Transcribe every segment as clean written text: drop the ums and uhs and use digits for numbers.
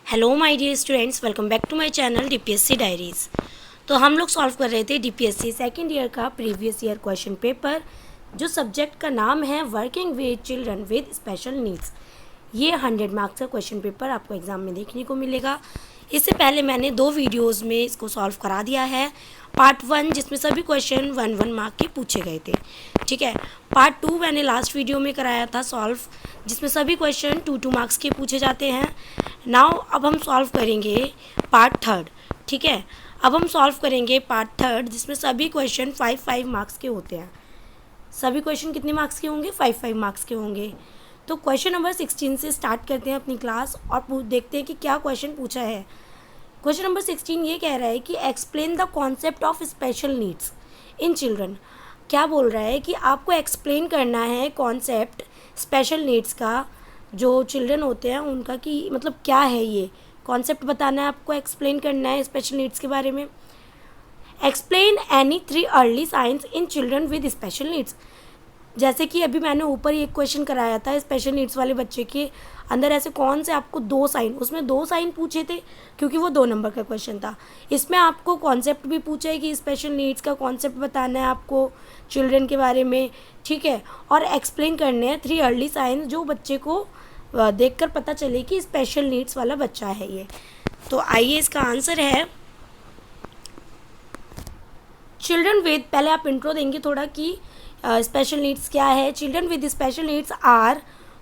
Hello my dear students, welcome back to my channel DPSC diaries. तो हम लोग solve कर रहे थे डीपीएससी सेकंड ईयर का प्रीवियस ईयर क्वेश्चन पेपर, जो सब्जेक्ट का नाम है working with children with special needs. ये 100 मार्क्स का क्वेश्चन पेपर आपको एग्ज़ाम में देखने को मिलेगा। इससे पहले मैंने 2 वीडियोज़ में इसको सॉल्व करा दिया है। पार्ट 1 जिसमें सभी क्वेश्चन 1-1 मार्क के पूछे गए थे, ठीक है। पार्ट 2 मैंने लास्ट वीडियो में कराया था सॉल्व, जिसमें सभी क्वेश्चन 2-2 मार्क्स के पूछे जाते हैं। नाउ अब हम सॉल्व करेंगे पार्ट 3, ठीक है। अब हम सॉल्व करेंगे पार्ट 3 जिसमें सभी क्वेश्चन 5-5 मार्क्स के होते हैं। सभी क्वेश्चन कितने मार्क्स के होंगे? 5-5 मार्क्स के होंगे। तो क्वेश्चन नंबर 16 से स्टार्ट करते हैं अपनी क्लास और देखते हैं कि क्या क्वेश्चन पूछा है। क्वेश्चन नंबर 16 ये कह रहा है कि explain the concept of special needs in children. क्या बोल रहा है कि आपको एक्सप्लेन करना है कॉन्सेप्ट स्पेशल नीड्स का, जो चिल्ड्रन होते हैं उनका, कि मतलब क्या है ये कॉन्सेप्ट बताना है आपको, एक्सप्लेन करना है स्पेशल नीड्स के बारे में। Explain any 3 early signs in children with special needs. जैसे कि अभी मैंने ऊपर ही एक क्वेश्चन कराया था स्पेशल नीड्स वाले बच्चे के अंदर ऐसे कौन से आपको 2 साइन, उसमें 2 साइन पूछे थे क्योंकि वो 2 नंबर का क्वेश्चन था। इसमें आपको कॉन्सेप्ट भी पूछा है कि स्पेशल नीड्स का कॉन्सेप्ट बताना है आपको चिल्ड्रन के बारे में, ठीक है। और एक्सप्लेन करने हैं 3 अर्ली साइंस जो बच्चे को देखकर पता चले कि स्पेशल नीड्स वाला बच्चा है ये। तो आइए इसका आंसर है चिल्ड्रन विद, पहले आप इंट्रो देंगे थोड़ा कि स्पेशल नीड्स क्या है। Children with special needs are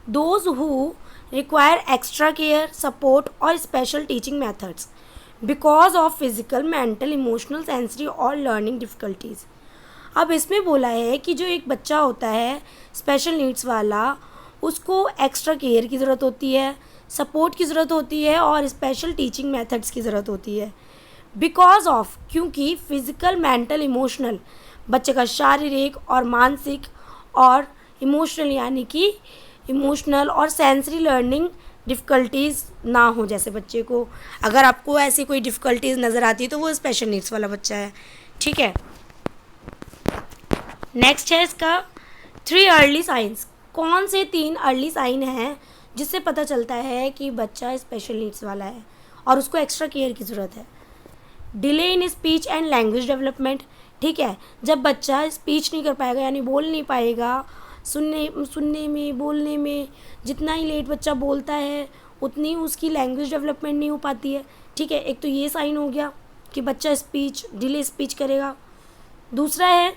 those who require extra care, support और special teaching methods because of physical, mental, emotional, sensory और लर्निंग डिफ़िकल्टीज़। अब इसमें बोला है कि जो एक बच्चा होता है स्पेशल नीड्स वाला, उसको एक्स्ट्रा केयर की ज़रूरत होती है, सपोर्ट की ज़रूरत होती है और स्पेशल टीचिंग मेथड्स की ज़रूरत होती है। बिकॉज ऑफ, क्योंकि फिज़िकल, मेंटल, इमोशनल, बच्चे का शारीरिक और मानसिक, और इमोशनल यानी कि इमोशनल और सेंसरी लर्निंग डिफ़िकल्टीज़ ना हो। जैसे बच्चे को अगर आपको ऐसी कोई डिफ़िकल्टीज़ नज़र आती है तो वो स्पेशल नीड्स वाला बच्चा है, ठीक है। नेक्स्ट है इसका 3 अर्ली साइंस। कौन से 3 अर्ली साइन हैं जिससे पता चलता है कि बच्चा स्पेशल नीड्स वाला है और उसको एक्स्ट्रा केयर की ज़रूरत है। Delay in speech and language development, ठीक है। जब बच्चा स्पीच नहीं कर पाएगा यानी बोल नहीं पाएगा, सुनने में, बोलने में, जितना ही लेट बच्चा बोलता है उतनी उसकी लैंग्वेज डेवलपमेंट नहीं हो पाती है, ठीक है। एक तो ये साइन हो गया कि बच्चा डिले स्पीच करेगा। दूसरा है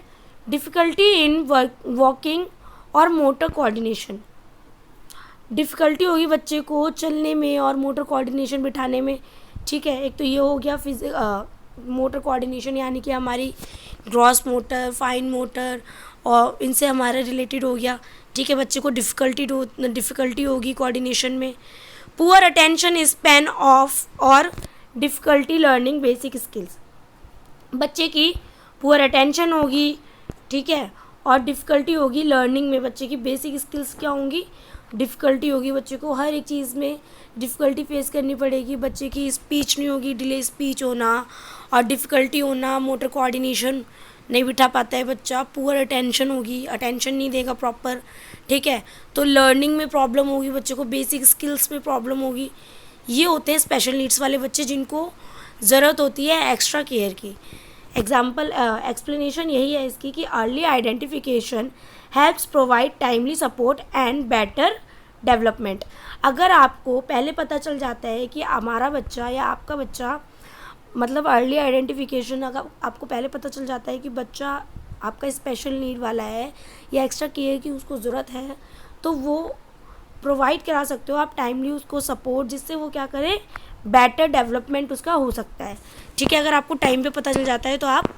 डिफ़िकल्टी इन वॉकिंग और मोटर कोऑर्डिनेशन। डिफ़िकल्टी होगी बच्चे को चलने में और मोटर कोऑर्डिनेशन बिठाने में, ठीक है। एक तो ये हो गया मोटर कोऑर्डिनेशन यानी कि हमारी ग्रॉस मोटर, फाइन मोटर, और इनसे हमारा रिलेटेड हो गया, ठीक है। बच्चे को डिफ़िकल्टी होगी कोऑर्डिनेशन में। पुअर अटेंशन स्पैन ऑफ और डिफ़िकल्टी लर्निंग बेसिक स्किल्स। बच्चे की पुअर अटेंशन होगी, ठीक है, और डिफ़िकल्टी होगी लर्निंग में। बच्चे की बेसिक स्किल्स क्या होंगी? डिफ़िकल्टी होगी, बच्चे को हर एक चीज़ में डिफ़िकल्टी फेस करनी पड़ेगी। बच्चे की स्पीच नहीं होगी, डिले स्पीच होना और डिफ़िकल्टी होना, मोटर कोऑर्डिनेशन नहीं बिठा पाता है बच्चा। पुअर अटेंशन होगी, अटेंशन नहीं देगा प्रॉपर, ठीक है। तो लर्निंग में प्रॉब्लम होगी, बच्चे को बेसिक स्किल्स में प्रॉब्लम होगी। ये होते हैं स्पेशल नीड्स वाले बच्चे जिनको ज़रूरत होती है एक्स्ट्रा केयर की। एक्सप्लेनेशन यही है इसकी कि early identification helps provide timely support and better development. अगर आपको पहले पता चल जाता है कि हमारा बच्चा या आपका बच्चा, मतलब अर्ली आइडेंटिफिकेशन, अगर आपको पहले पता चल जाता है कि बच्चा आपका स्पेशल नीड वाला है या एक्स्ट्रा केयर की उसको ज़रूरत है, तो वो प्रोवाइड करा सकते हो आप टाइमली उसको सपोर्ट, जिससे वो क्या करे, बेटर डेवलपमेंट उसका हो सकता है, ठीक है। अगर आपको टाइम पे पता चल जाता है तो आप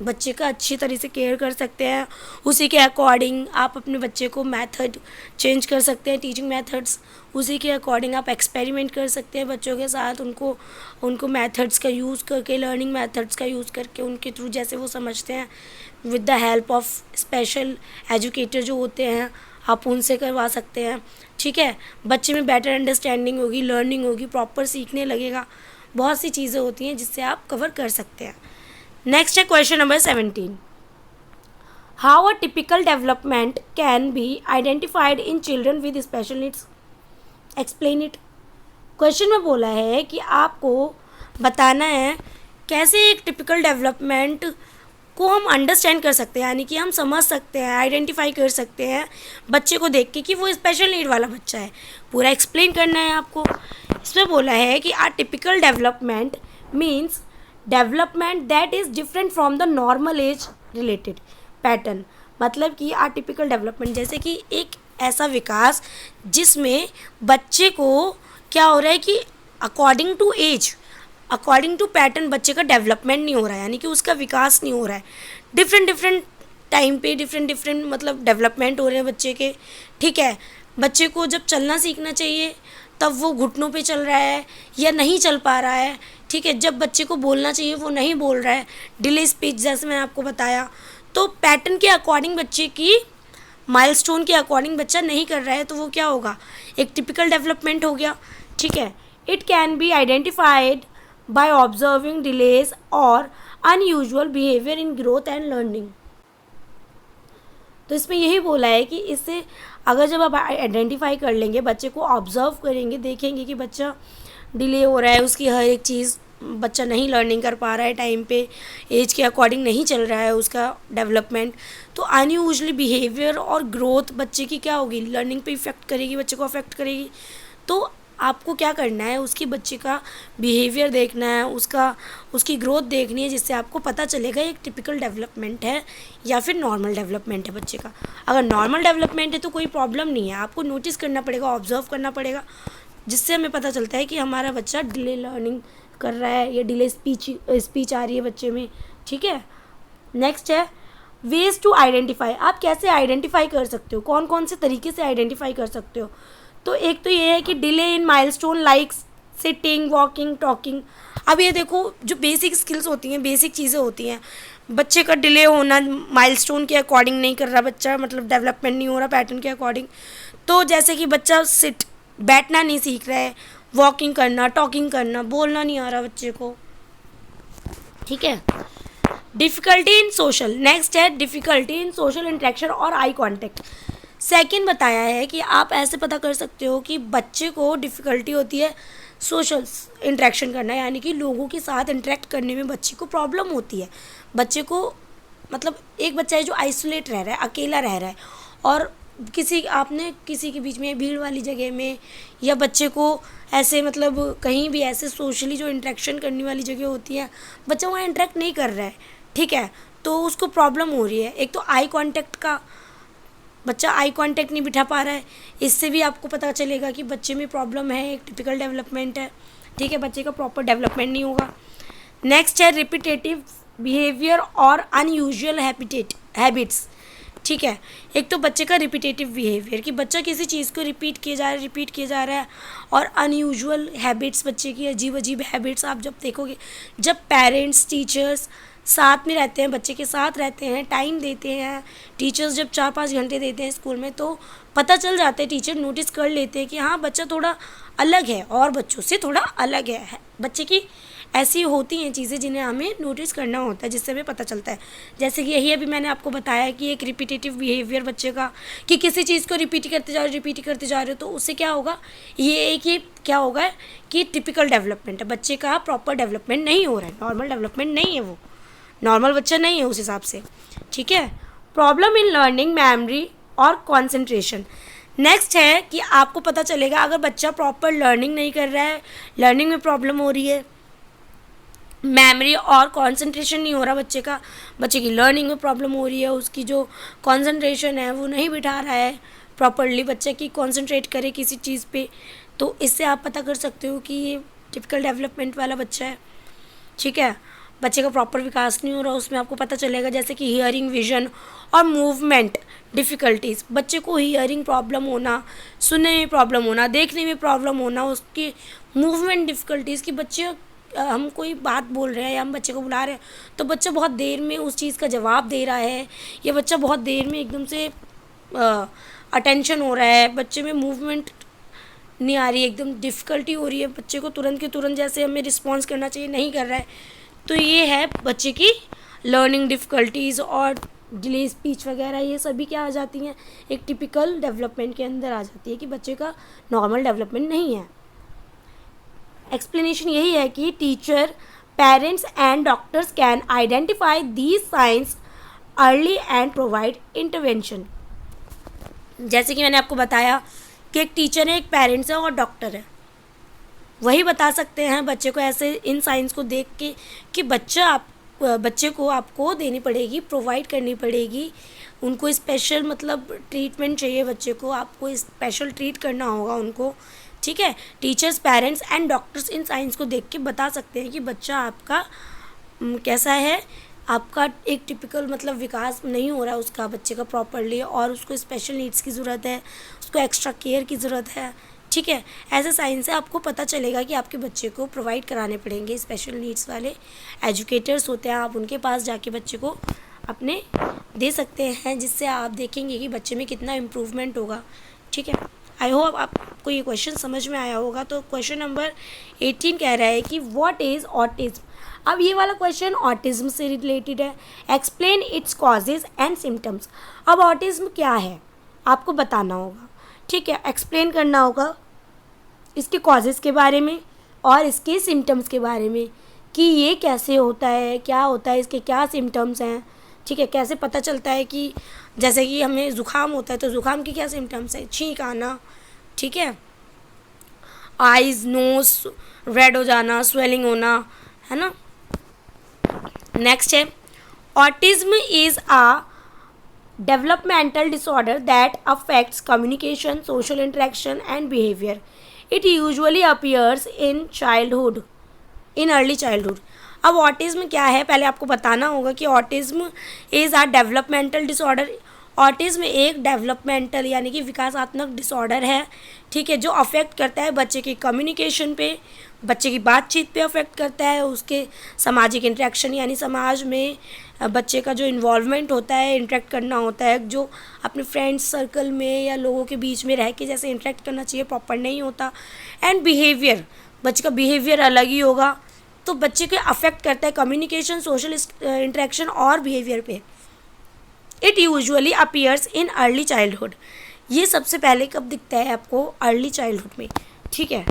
बच्चे का अच्छी तरह से केयर कर सकते हैं। उसी के अकॉर्डिंग आप अपने बच्चे को मेथड चेंज कर सकते हैं, टीचिंग मेथड्स। उसी के अकॉर्डिंग आप एक्सपेरिमेंट कर सकते हैं बच्चों के साथ, उनको मेथड्स का यूज़ करके, लर्निंग मेथड्स का यूज़ करके, उनके थ्रू जैसे वो समझते हैं, with the help of special educator जो होते हैं, आप उनसे करवा सकते हैं, ठीक है। बच्चे में बेटर अंडरस्टैंडिंग होगी, लर्निंग होगी, प्रॉपर सीखने लगेगा। बहुत सी चीज़ें होती हैं जिससे आप कवर कर सकते हैं। नेक्स्ट है question number 17। How a typical development can be identified in children with special needs, explain it. Question में बोला है कि आपको बताना है कैसे एक टिपिकल डेवलपमेंट को हम अंडरस्टैंड कर सकते हैं, यानी कि हम समझ सकते हैं, आइडेंटिफाई कर सकते हैं बच्चे को देख के कि वो स्पेशल नीड वाला बच्चा है। पूरा एक्सप्लेन करना है आपको। इसमें बोला है कि atypical development means development that is different from the normal age related pattern. मतलब कि आ टिपिकल डेवलपमेंट जैसे कि एक ऐसा विकास जिसमें बच्चे को क्या हो रहा है कि according to age, according to pattern बच्चे का डेवलपमेंट नहीं हो रहा है, यानी कि उसका विकास नहीं हो रहा है। डिफरेंट टाइम पे डिफरेंट मतलब डेवलपमेंट हो रहे हैं बच्चे के। ठीक है, बच्चे को जब चलना सीखना चाहिए तब वो घुटनों पे चल रहा है या नहीं चल पा रहा है। ठीक है, जब बच्चे को बोलना चाहिए वो नहीं बोल रहा है, डिले स्पीच जैसे मैंने आपको बताया। तो पैटर्न के अकॉर्डिंग बच्चे की, माइलस्टोन के अकॉर्डिंग बच्चा नहीं कर रहा है, तो वो क्या होगा, एक टिपिकल डेवलपमेंट हो गया। ठीक है, it can be identified by observing delays और unusual behaviour in growth and learning. तो इसमें यही बोला है कि इससे अगर जब आप आइडेंटिफाई कर लेंगे, बच्चे को ऑब्जर्व करेंगे, देखेंगे कि बच्चा डिले हो रहा है, उसकी हर एक चीज़ बच्चा नहीं लर्निंग कर पा रहा है टाइम पे, एज के अकॉर्डिंग नहीं चल रहा है उसका डेवलपमेंट, तो अनयूजुअली बिहेवियर और ग्रोथ बच्चे की क्या होगी, लर्निंग पे इफेक्ट करेगी, बच्चे को अफेक्ट करेगी। तो आपको क्या करना है, उसकी बच्चे का बिहेवियर देखना है, उसकी ग्रोथ देखनी है, जिससे आपको पता चलेगा एक टिपिकल डेवलपमेंट है या फिर नॉर्मल डेवलपमेंट है बच्चे का। अगर नॉर्मल डेवलपमेंट है तो कोई प्रॉब्लम नहीं है, आपको नोटिस करना पड़ेगा, ऑब्जर्व करना पड़ेगा, जिससे हमें पता चलता है कि हमारा बच्चा डिले लर्निंग कर रहा है या डिले स्पीच आ रही है बच्चे में। ठीक है, नेक्स्ट है वेज टू आइडेंटिफाई। आप कैसे आइडेंटिफाई कर सकते हो, कौन कौन से तरीके से आइडेंटिफाई कर सकते हो। तो एक तो ये है कि delay in milestone like sitting, walking, talking. अब ये देखो, जो बेसिक स्किल्स होती हैं, बेसिक चीज़ें होती हैं, बच्चे का डिले होना, माइलस्टोन के अकॉर्डिंग नहीं कर रहा बच्चा, मतलब डेवलपमेंट नहीं हो रहा पैटर्न के अकॉर्डिंग। तो जैसे कि बच्चा बैठना नहीं सीख रहा है, वॉकिंग करना, टॉकिंग करना, बोलना नहीं आ रहा बच्चे को। ठीक है, डिफ़िकल्टी इन सोशल, नेक्स्ट है डिफ़िकल्टी इन सोशल इंटरेक्शन और आई कॉन्टेक्ट। सेकंड बताया है कि आप ऐसे पता कर सकते हो कि बच्चे को डिफ़िकल्टी होती है सोशल इंटरेक्शन करना, यानी कि लोगों के साथ इंटरेक्ट करने में बच्चे को प्रॉब्लम होती है। बच्चे को मतलब एक बच्चा है जो आइसोलेट रह रहा है, अकेला रह रहा है, और आपने किसी के बीच में, भीड़ वाली जगह में, या बच्चे को ऐसे मतलब कहीं भी ऐसे सोशली जो इंटरेक्शन करने वाली जगह होती है, बच्चा वहाँ इंटरेक्ट नहीं कर रहा है। ठीक है, तो उसको प्रॉब्लम हो रही है। एक तो आई कांटेक्ट का, बच्चा आई कांटेक्ट नहीं बिठा पा रहा है, इससे भी आपको पता चलेगा कि बच्चे में प्रॉब्लम है, एक टिपिकल डेवलपमेंट है। ठीक है, बच्चे का प्रॉपर डेवलपमेंट नहीं होगा। नेक्स्ट है रिपीटेटिव बिहेवियर और अनयूजुअल हैबिट्स। ठीक है, एक तो बच्चे का रिपीटेटिव बिहेवियर कि बच्चा किसी चीज़ को रिपीट किए जा रहा है, और अनयूजुअल हैबिट्स, बच्चे की अजीब अजीब हैबिट्स आप जब देखोगे, जब पेरेंट्स टीचर्स साथ में रहते हैं, बच्चे के साथ रहते हैं, टाइम देते हैं, टीचर्स जब 4-5 घंटे देते हैं स्कूल में, तो पता चल जाता है, टीचर नोटिस कर लेते हैं कि हाँ बच्चा थोड़ा अलग है और बच्चों से थोड़ा अलग है। बच्चे की ऐसी होती हैं चीज़ें जिन्हें हमें नोटिस करना होता है, जिससे हमें पता चलता है। जैसे कि यही अभी मैंने आपको बताया कि एक रिपीटेटिव बिहेवियर बच्चे का, कि किसी चीज़ को रिपीट करते जा रहे हो, तो उससे क्या होगा, ये क्या होगा कि टिपिकल डेवलपमेंट है, बच्चे का प्रॉपर डेवलपमेंट नहीं हो रहा है, नॉर्मल डेवलपमेंट नहीं है, वो नॉर्मल बच्चा नहीं है उस हिसाब से। ठीक है, प्रॉब्लम इन लर्निंग, मेमोरी और कॉन्सेंट्रेशन। नेक्स्ट है कि आपको पता चलेगा अगर बच्चा प्रॉपर लर्निंग नहीं कर रहा है, लर्निंग में प्रॉब्लम हो रही है, मेमोरी और कंसंट्रेशन नहीं हो रहा बच्चे का, बच्चे की लर्निंग में प्रॉब्लम हो रही है, उसकी जो कंसंट्रेशन है वो नहीं बिठा रहा है प्रॉपरली, बच्चे की कंसंट्रेट करे किसी चीज़ पे, तो इससे आप पता कर सकते हो कि ये टिपिकल डेवलपमेंट वाला बच्चा है। ठीक है, बच्चे का प्रॉपर विकास नहीं हो रहा, उसमें आपको पता चलेगा। जैसे कि हियरिंग, विजन और मूवमेंट डिफ़िकल्टीज़, बच्चे को हियरिंग प्रॉब्लम होना, सुनने में प्रॉब्लम होना, देखने में प्रॉब्लम होना, उसकी मूवमेंट डिफ़िकल्टीज़ कि बच्चे, हम कोई बात बोल रहे हैं या हम बच्चे को बुला रहे हैं, तो बच्चा बहुत देर में उस चीज़ का जवाब दे रहा है, या बच्चा बहुत देर में एकदम से अटेंशन हो रहा है, बच्चे में मूवमेंट नहीं आ रही है, एकदम डिफ़िकल्टी हो रही है, बच्चे को तुरंत के तुरंत जैसे हमें रिस्पॉन्स करना चाहिए नहीं कर रहा है, तो ये है बच्चे की लर्निंग डिफ़िकल्टीज़। और डिले स्पीच वगैरह ये सभी क्या आ जाती हैं, एक टिपिकल डेवलपमेंट के अंदर आ जाती है कि बच्चे का नॉर्मल डेवलपमेंट नहीं है। एक्सप्लेनेशन यही है कि teacher, parents and doctors can identify these signs early and provide intervention. जैसे कि मैंने आपको बताया कि एक टीचर है, एक पेरेंट्स है और डॉक्टर है, वही बता सकते हैं बच्चे को ऐसे इन साइंस को देख के कि बच्चे को आपको देनी पड़ेगी, प्रोवाइड करनी पड़ेगी, उनको स्पेशल मतलब ट्रीटमेंट चाहिए, बच्चे को आपको स्पेशल ट्रीट करना होगा उनको, ठीक है। Teachers, parents and doctors in science को देख के बता सकते हैं कि बच्चा आपका कैसा है, आपका एक टिपिकल मतलब विकास नहीं हो रहा उसका, बच्चे का प्रॉपरली, और उसको स्पेशल नीड्स की ज़रूरत है, उसको एक्स्ट्रा केयर की ज़रूरत है, ठीक है। ऐसे साइंस से आपको पता चलेगा कि आपके बच्चे को प्रोवाइड कराने पड़ेंगे। स्पेशल नीड्स वाले एजुकेटर्स होते हैं, आप उनके पास जाके बच्चे को अपने दे सकते हैं, जिससे आप देखेंगे कि बच्चे में कितना इम्प्रूवमेंट होगा, ठीक है। आई होप आपको ये क्वेश्चन समझ में आया होगा। तो क्वेश्चन नंबर 18 कह रहा है कि व्हाट इज़ ऑटिज्म। अब ये वाला क्वेश्चन ऑटिज्म से रिलेटेड है। Explain its causes and symptoms. अब ऑटिज्म क्या है आपको बताना होगा, ठीक है, एक्सप्लेन करना होगा इसके कॉजेज़ के बारे में और इसके सिम्टम्स के बारे में कि ये कैसे होता है, क्या होता है, इसके क्या सिम्टम्स हैं, ठीक है। कैसे पता चलता है कि जैसे कि हमें ज़ुकाम होता है तो ज़ुकाम के क्या सिम्टम्स हैं, छींक आना, ठीक है, आइज़ नोज रेड हो जाना, स्वेलिंग होना, है ना। नेक्स्ट है autism is a developmental disorder that affects communication, social interaction and behavior. It usually appears in childhood, in early childhood. अब ऑटिज़्म क्या है पहले आपको बताना होगा कि autism is a developmental disorder. Autism एक डेवलपमेंटल यानी कि विकासात्मक डिसऑर्डर है, ठीक है, जो अफेक्ट करता है बच्चे की कम्युनिकेशन पे, बच्चे की बातचीत पे अफेक्ट करता है, उसके सामाजिक इंटरेक्शन यानी समाज में बच्चे का जो इन्वॉल्वमेंट होता है, इंटरेक्ट करना होता है, जो अपने फ्रेंड्स सर्कल में या लोगों के बीच में रह के जैसे इंटरेक्ट करना चाहिए प्रॉपर नहीं होता। एंड बिहेवियर, बच्चे का बिहेवियर अलग ही होगा, तो बच्चे को अफेक्ट करता है कम्युनिकेशन, सोशल इंटरेक्शन और बिहेवियर पे। It usually appears in early childhood. ये सबसे पहले कब दिखता है आपको, अर्ली चाइल्डहुड में, ठीक है।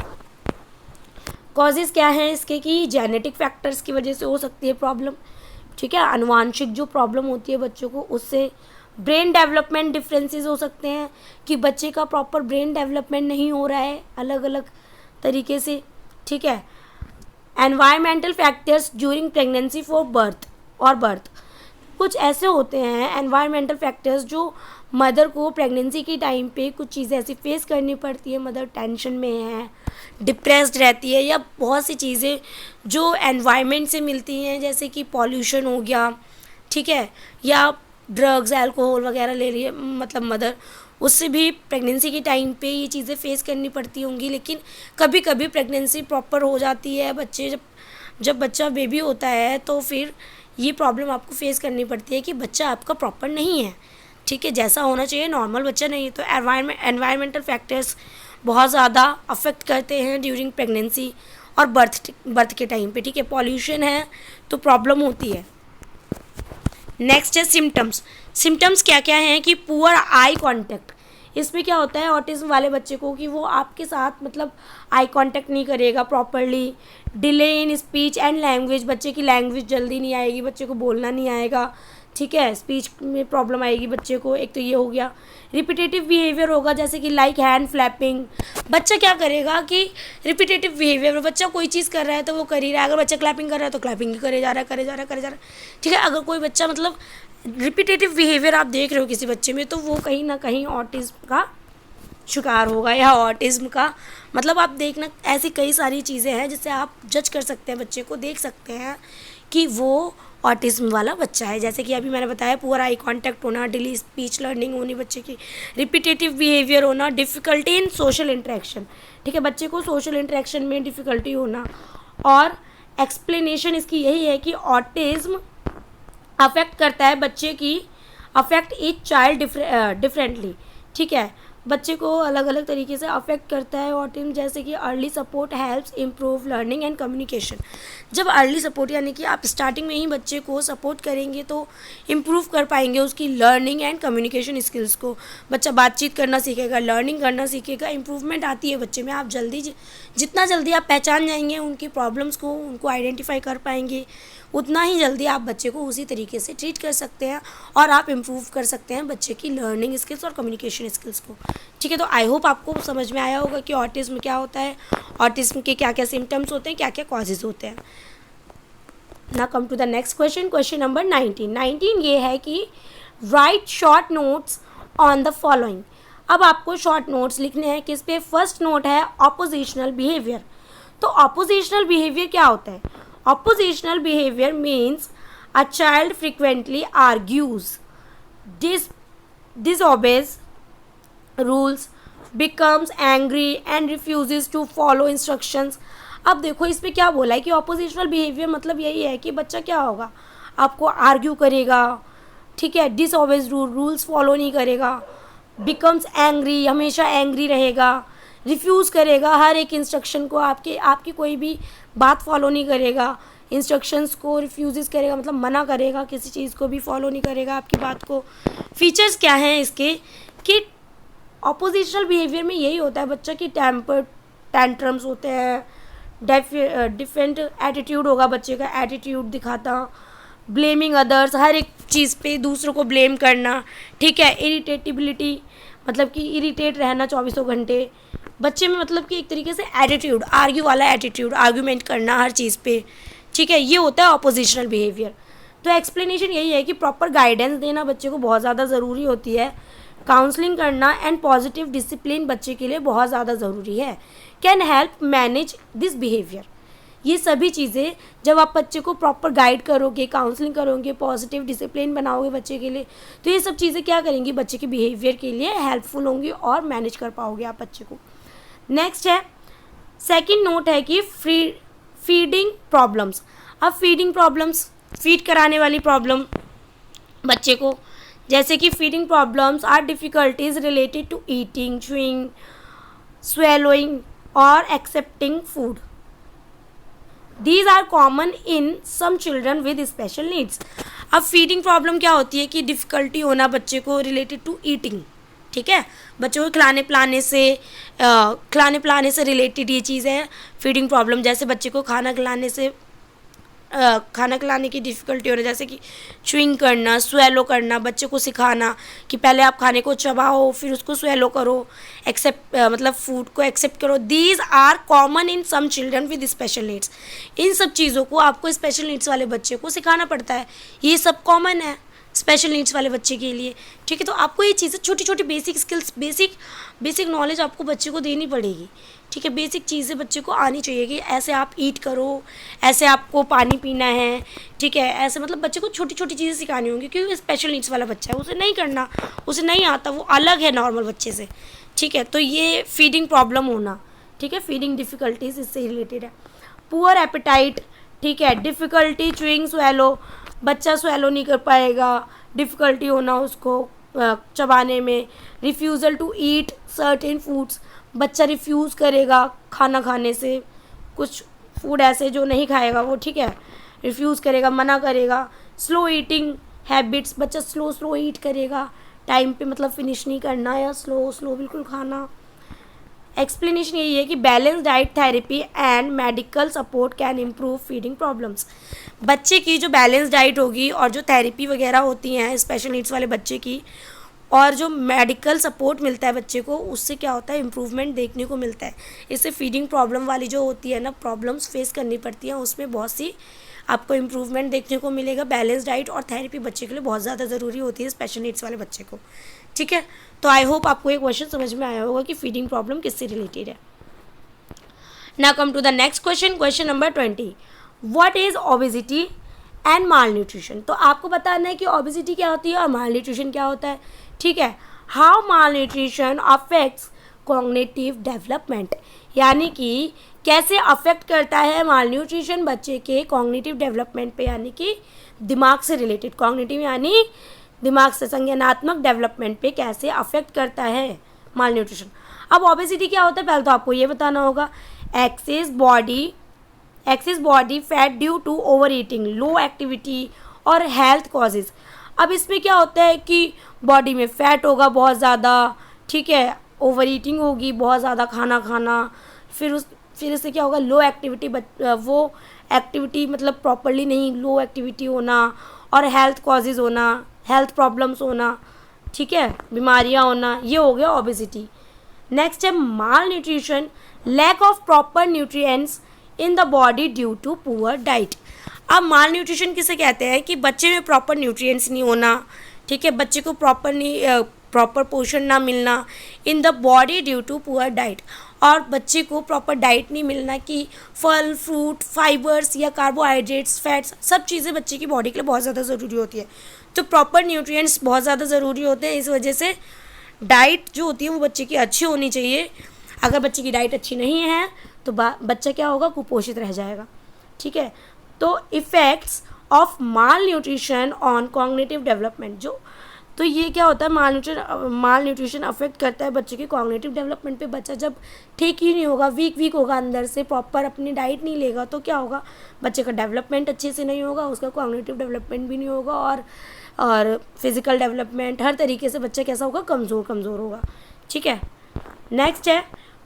कॉजेज़ क्या हैं इसके कि जेनेटिक फैक्टर्स की वजह से हो सकती है प्रॉब्लम, ठीक है, अनुवांशिक जो प्रॉब्लम होती है बच्चों को उससे। ब्रेन डेवलपमेंट डिफरेंसेस हो सकते हैं कि बच्चे का प्रॉपर ब्रेन डेवलपमेंट नहीं हो रहा है अलग अलग तरीके से, ठीक है। Environmental factors during pregnancy for birth, कुछ ऐसे होते हैं एनवायरमेंटल फैक्टर्स जो मदर को प्रेगनेंसी के टाइम पे कुछ चीज़ें ऐसी फेस करनी पड़ती है, मदर टेंशन में है, डिप्रेस्ड रहती है, या बहुत सी चीज़ें जो एनवायरनमेंट से मिलती हैं जैसे कि पॉल्यूशन हो गया, ठीक है, या ड्रग्स अल्कोहल वगैरह ले रही है मतलब मदर, उससे भी प्रेगनेंसी के टाइम पे ये चीज़ें फेस करनी पड़ती होंगी। लेकिन कभी कभी प्रेगनेंसी प्रॉपर हो जाती है, बच्चे जब बच्चा बेबी होता है तो फिर ये प्रॉब्लम आपको फेस करनी पड़ती है कि बच्चा आपका प्रॉपर नहीं है, ठीक है, जैसा होना चाहिए नॉर्मल बच्चा नहीं है। तो एनवायरमेंटल फैक्टर्स बहुत ज़्यादा अफेक्ट करते हैं ड्यूरिंग प्रेगनेंसी और बर्थ के टाइम पे, ठीक है। पॉल्यूशन है तो प्रॉब्लम होती है। नेक्स्ट है सिम्टम्स क्या क्या हैं कि पुअर आई कांटेक्ट। इसमें क्या होता है ऑटिज्म वाले बच्चे को कि वो आपके साथ मतलब आई कांटेक्ट नहीं करेगा properly. Delay in speech and language, बच्चे की लैंग्वेज जल्दी नहीं आएगी, बच्चे को बोलना नहीं आएगा, ठीक है, स्पीच में प्रॉब्लम आएगी बच्चे को, एक तो ये हो गया। रिपीटेटिव बिहेवियर होगा जैसे कि लाइक हैंड फ्लैपिंग, बच्चा क्या करेगा कि रिपीटेटिव बिहेवियर, बच्चा कोई चीज़ कर रहा है तो वो कर ही रहा है, अगर बच्चा क्लैपिंग कर रहा है तो क्लैपिंग ही करे जा रहा है, ठीक है। अगर कोई बच्चा मतलब रिपीटेटिव बिहेवियर आप देख रहे हो किसी बच्चे में तो वो कहीं ना कहीं ऑटिज्म का शिकार होगा या ऑटिज्म का मतलब आप देखना, ऐसी कई सारी चीज़ें हैं जिससे आप जज कर सकते हैं, बच्चे को देख सकते हैं कि वो ऑटिज्म वाला बच्चा है। जैसे कि अभी मैंने बताया पुअर आई कांटेक्ट होना, डिले स्पीच लर्निंग होनी बच्चे की, रिपीटेटिव बिहेवियर होना, डिफ़िकल्टी इन सोशल इंटरेक्शन, ठीक है, बच्चे को सोशल इंटरेक्शन में डिफ़िकल्टी होना। और एक्सप्लेनेशन इसकी यही है कि ऑटिज्म अफेक्ट करता है बच्चे की, अफेक्ट ईच चाइल्ड डिफरेंटली, ठीक है, बच्चे को अलग अलग तरीके से अफेक्ट करता है ऑटिज्म, जैसे कि early support helps improve learning and communication. जब अर्ली सपोर्ट यानी कि आप स्टार्टिंग में ही बच्चे को सपोर्ट करेंगे तो इम्प्रूव कर पाएंगे उसकी लर्निंग एंड कम्युनिकेशन स्किल्स को। बच्चा बातचीत करना सीखेगा, लर्निंग करना सीखेगा, इम्प्रूवमेंट आती है बच्चे में। आप जितना जल्दी आप पहचान जाएंगे उनकी प्रॉब्लम्स को, उनको आइडेंटिफाई कर पाएंगे, उतना ही जल्दी आप बच्चे को उसी तरीके से ट्रीट कर सकते हैं और आप इम्प्रूव कर सकते हैं बच्चे की लर्निंग स्किल्स और कम्युनिकेशन स्किल्स को। ठीक है, तो आई होप आपको समझ में आया होगा कि ऑटिज्म क्या होता है, ऑटिज्म के क्या क्या सिम्टम्स होते हैं, क्या क्या कॉजेज़ होते हैं। ना come to the next question, question number 19 ये है कि write short notes on the following. अब आपको शॉर्ट नोट्स लिखने हैं किस पे। फर्स्ट नोट है ऑपोजिशनल बिहेवियर। तो ऑपोजिशनल बिहेवियर क्या होता है? Oppositional behaviour means a child frequently argues, disobeys rules, becomes angry and refuses to follow instructions। अब देखो इस पे क्या बोला है कि ऑपोजिशनल बिहेवियर मतलब यही है कि बच्चा क्या होगा, आपको आर्ग्यू करेगा, ठीक है, डिसऑबेज रूल्स फॉलो नहीं करेगा, बिकम्स एंग्री, हमेशा एंग्री रहेगा, रिफ्यूज़ करेगा हर एक इंस्ट्रक्शन को, आपकी कोई भी बात फॉलो नहीं करेगा, इंस्ट्रक्शंस को रिफ्यूज़ करेगा मतलब मना करेगा, किसी चीज़ को भी फॉलो नहीं करेगा आपकी बात को। फीचर्स क्या हैं इसके कि ऑपोजिशनल बिहेवियर में यही होता है बच्चा की टैंट्रम्स होते हैं, डिफरेंट एटीट्यूड होगा बच्चे का, एटीट्यूड दिखाता, ब्लेमिंग अदर्स, हर एक चीज़ पे दूसरों को ब्लेम करना, ठीक है, इरिटेटिबिलिटी मतलब कि इरिटेट रहना 24 घंटे बच्चे में, मतलब कि एक तरीके से एटीट्यूड, आर्ग्यू वाला एटीट्यूड, आर्ग्यूमेंट करना हर चीज़ पे, ठीक है, ये होता है ऑपोजिशनल बिहेवियर। तो एक्सप्लेनेशन यही है कि प्रॉपर गाइडेंस देना बच्चे को बहुत ज़्यादा ज़रूरी होती है, काउंसलिंग करना एंड पॉजिटिव डिसिप्लिन बच्चे के लिए बहुत ज़्यादा ज़रूरी है, can help manage this behaviour. ये सभी चीज़ें जब आप बच्चे को प्रॉपर गाइड करोगे, काउंसलिंग करोगे, पॉजिटिव डिसिप्लिन बनाओगे बच्चे के लिए, तो ये सब चीज़ें क्या करेंगी, बच्चे के बिहेवियर के लिए हेल्पफुल होंगी और मैनेज कर पाओगे आप बच्चे को। नेक्स्ट है सेकंड नोट है कि फीडिंग प्रॉब्लम्स। अब फीडिंग प्रॉब्लम्स, फीड कराने वाली प्रॉब्लम बच्चे को, जैसे कि feeding problems are difficulties related to eating, chewing, swallowing और accepting food. These are common in some children with special needs. अब फीडिंग प्रॉब्लम क्या होती है कि डिफ़िकल्टी होना बच्चे को रिलेटेड टू ईटिंग, ठीक है, बच्चों को खिलाने पिलाने से रिलेटेड ये चीज़ है फीडिंग प्रॉब्लम। जैसे बच्चे को खाना खिलाने की डिफ़िकल्टी होना, जैसे कि च्यूइंग करना, स्वेलो करना, बच्चे को सिखाना कि पहले आप खाने को चबाओ फिर उसको स्वेलो करो, मतलब फूड को एक्सेप्ट करो। These are common in some children with special needs. इन सब चीज़ों को आपको स्पेशल नीड्स वाले बच्चे को सिखाना पड़ता है, ये सब कॉमन है स्पेशल नीड्स वाले बच्चे के लिए, ठीक है। तो आपको ये चीज़ें छोटी छोटी बेसिक स्किल्स, बेसिक नॉलेज आपको बच्चे को देनी पड़ेगी, ठीक है। बेसिक चीज़ें बच्चे को आनी चाहिए कि ऐसे आप ईट करो, ऐसे आपको पानी पीना है, ठीक है, ऐसे मतलब बच्चे को छोटी छोटी चीज़ें सिखानी होंगी, क्योंकि स्पेशल नीड्स वाला बच्चा है, उसे नहीं करना, उसे नहीं आता, वो अलग है नॉर्मल बच्चे से, ठीक है। तो ये फीडिंग प्रॉब्लम होना, ठीक है, फीडिंग डिफ़िकल्टीज इससे रिलेटेड है। पुअर एपेटाइट, ठीक है, डिफ़िकल्टी च्यूइंग स्वेलो, बच्चा स्वेलो नहीं कर पाएगा, डिफ़िकल्टी होना उसको चबाने में। Refusal to eat certain foods, बच्चा रिफ्यूज़ करेगा खाना खाने से, कुछ फूड ऐसे जो नहीं खाएगा वो, ठीक है, रिफ्यूज़ करेगा, मना करेगा। स्लो ईटिंग हैबिट्स, बच्चा स्लो ईट करेगा, टाइम पे मतलब फिनिश नहीं करना या स्लो बिल्कुल खाना। एक्सप्लेनेशन यही है कि balance diet therapy and medical support can improve feeding problems. बच्चे की जो बैलेंस डाइट होगी और जो थेरेपी वगैरह होती हैं स्पेशल नीड्स वाले बच्चे की, और जो मेडिकल सपोर्ट मिलता है बच्चे को, उससे क्या होता है, इम्प्रूवमेंट देखने को मिलता है। इससे फीडिंग प्रॉब्लम वाली जो होती है ना, प्रॉब्लम्स फेस करनी पड़ती हैं, उसमें बहुत सी आपको इम्प्रूवमेंट देखने को मिलेगा। बैलेंस डाइट और थेरेपी बच्चे के लिए बहुत ज़्यादा ज़रूरी होती है स्पेशल नीड्स वाले बच्चे को, ठीक है। तो आई होप आपको ये क्वेश्चन समझ में आया होगा कि फीडिंग प्रॉब्लम किससे रिलेटेड है। Now come to the next question, question number 20, what is obesity and malnutrition. तो आपको बताना है कि ओबेसिटी क्या होती है और माल न्यूट्रिशन क्या होता है, ठीक है। How mall nutrition affects cognitive development, यानी कि कैसे अफेक्ट करता है माल न्यूट्रिशन बच्चे के कॉग्निटिव डेवलपमेंट पे, यानी कि दिमाग से रिलेटेड, कॉग्निटिव यानी दिमाग से, संज्ञानात्मक डेवलपमेंट पे कैसे अफेक्ट करता है माल न्यूट्रिशन। अब ओबेसिटी क्या होता है पहले तो आपको ये बताना होगा। Excess body fat due to overeating, low activity और हेल्थ कॉजेज़। अब इसमें क्या होता है कि बॉडी में फैट होगा बहुत ज़्यादा, ठीक है, ओवर ईटिंग होगी, बहुत ज़्यादा खाना खाना, फिर इससे क्या होगा, लो एक्टिविटी, वो एक्टिविटी मतलब प्रॉपरली नहीं, लो एक्टिविटी होना और हेल्थ कॉजेज़ होना, हेल्थ प्रॉब्लम्स होना, ठीक है, बीमारियां होना, ये हो गया ओबेसिटी। नेक्स्ट है malnutrition, lack of proper nutrients in the body due to poor diet. अब माल न्यूट्रिशन किसे कहते हैं कि बच्चे में प्रॉपर न्यूट्रिएंट्स नहीं होना, ठीक है, बच्चे को प्रॉपर पोषण ना मिलना in the body due to poor diet, और बच्चे को प्रॉपर डाइट नहीं मिलना कि फल फ्रूट फाइबर्स या कार्बोहाइड्रेट्स फैट्स सब चीज़ें बच्चे की बॉडी के लिए बहुत ज़्यादा ज़रूरी होती है। तो प्रॉपर न्यूट्रिएंट्स बहुत ज़्यादा ज़रूरी होते हैं, इस वजह से डाइट जो होती है वो बच्चे की अच्छी होनी चाहिए। अगर बच्चे की डाइट अच्छी नहीं है तो बच्चा क्या होगा, कुपोषित रह जाएगा, ठीक है। तो effects of mall nutrition on cognitive development, तो ये क्या होता है, माल न्यूट्रिशन अफेक्ट करता है बच्चे के कॉग्निटिव डेवलपमेंट पे। बच्चा जब ठीक ही नहीं होगा, वीक होगा, अंदर से प्रॉपर अपनी डाइट नहीं लेगा तो क्या होगा, बच्चे का डेवलपमेंट अच्छे से नहीं होगा, उसका कॉग्निटिव डेवलपमेंट भी नहीं होगा और फिज़िकल डेवलपमेंट, हर तरीके से बच्चा कैसा होगा, कमज़ोर होगा, ठीक है। नेक्स्ट है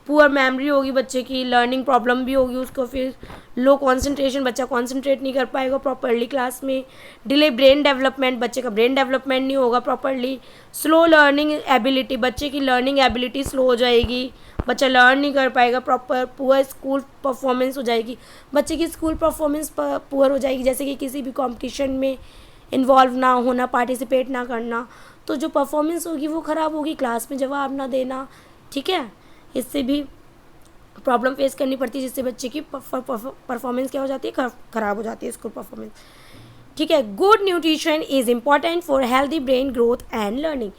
पुअर मेमोरी होगी बच्चे की, लर्निंग प्रॉब्लम भी होगी उसको, फिर लो कंसंट्रेशन, बच्चा कंसंट्रेट नहीं कर पाएगा प्रॉपरली क्लास में, डिले ब्रेन डेवलपमेंट, बच्चे का ब्रेन डेवलपमेंट नहीं होगा प्रॉपरली, स्लो लर्निंग एबिलिटी, बच्चे की लर्निंग एबिलिटी स्लो हो जाएगी, बच्चा लर्न नहीं कर पाएगा प्रॉपर, पुअर स्कूल परफॉर्मेंस हो जाएगी, बच्चे की स्कूल परफॉर्मेंस पुअर हो जाएगी, जैसे कि किसी भी कॉम्पिटिशन में इन्वॉल्व ना होना, पार्टिसिपेट ना करना, तो जो परफॉर्मेंस होगी वो ख़राब होगी, क्लास में जवाब ना देना, ठीक है, इससे भी प्रॉब्लम फेस करनी पड़ती है, जिससे बच्चे की परफॉर्मेंस क्या हो जाती है, ख़राब हो जाती है स्कूल परफॉर्मेंस, ठीक है। Good nutrition is important for healthy brain growth and learning.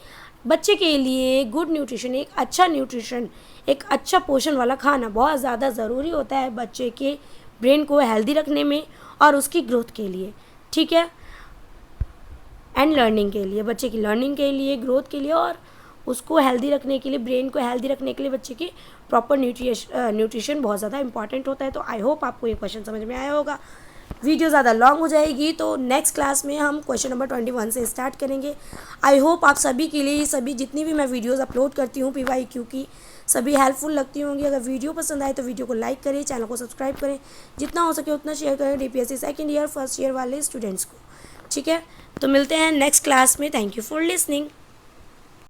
बच्चे के लिए गुड न्यूट्रिशन, एक अच्छा पोषण वाला खाना बहुत ज़्यादा ज़रूरी होता है बच्चे के ब्रेन को हेल्दी रखने में और उसकी ग्रोथ के लिए, ठीक है, एंड लर्निंग के लिए, बच्चे की लर्निंग के लिए, ग्रोथ के लिए और उसको हेल्दी रखने के लिए, ब्रेन को हेल्दी रखने के लिए बच्चे की प्रॉपर न्यूट्रिशन बहुत ज़्यादा इंपॉर्टेंट होता है। तो आई होप आपको ये क्वेश्चन समझ में आया होगा। वीडियो ज़्यादा लॉन्ग हो जाएगी तो नेक्स्ट क्लास में हम क्वेश्चन नंबर 21 से स्टार्ट करेंगे। आई होप आप सभी के लिए सभी जितनी भी मैं वीडियोज़ अपलोड करती हूँ PYQ की सभी हेल्पफुल लगती होंगी। अगर वीडियो पसंद आए तो वीडियो को लाइक करें, चैनल को सब्सक्राइब करें, जितना हो सके उतना शेयर करें DPSC second year first year वाले स्टूडेंट्स को, ठीक है। तो मिलते हैं नेक्स्ट क्लास में। Thank you for listening.